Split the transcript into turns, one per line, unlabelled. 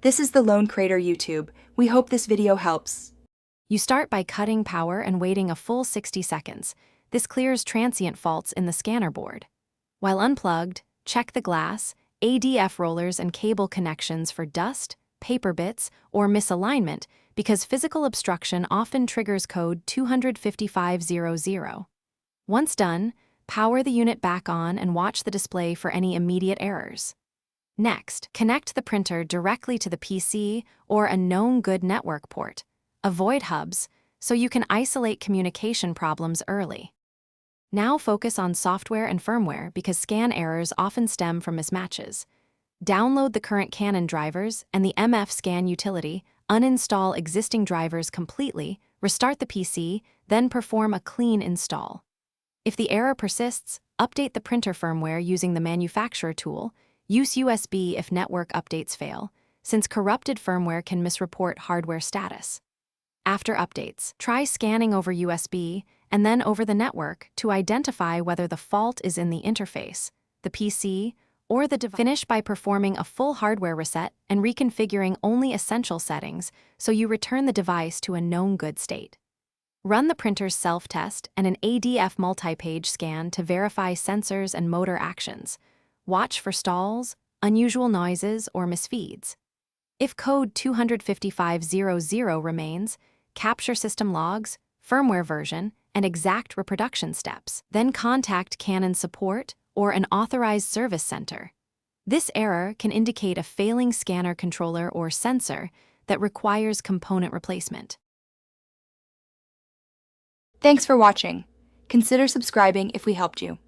This is the Lone Crater YouTube. We hope this video helps.
You start by cutting power and waiting a full 60 seconds. This clears transient faults in the scanner board. While unplugged, check the glass, ADF rollers and cable connections for dust, paper bits, or misalignment because physical obstruction often triggers code 25500. Once done, power the unit back on and watch the display for any immediate errors. Next, connect the printer directly to the PC or a known good network port. Avoid hubs so you can isolate communication problems early. Now focus on software and firmware because scan errors often stem from mismatches. Download the current Canon drivers and the MF Scan utility, uninstall existing drivers completely, restart the PC, then perform a clean install. If the error persists, update the printer firmware using the manufacturer tool. Use USB if network updates fail, since corrupted firmware can misreport hardware status. After updates, try scanning over USB and then over the network to identify whether the fault is in the interface, the PC, or the device. Finish by performing a full hardware reset and reconfiguring only essential settings so you return the device to a known good state. Run the printer's self-test and an ADF multi-page scan to verify sensors and motor actions. Watch for stalls, unusual noises, or misfeeds. If code 25500 remains, capture system logs, firmware version, and exact reproduction steps. Then contact Canon support or an authorized service center. This error can indicate a failing scanner controller or sensor that requires component replacement.
Thanks for watching. Consider subscribing if we helped you.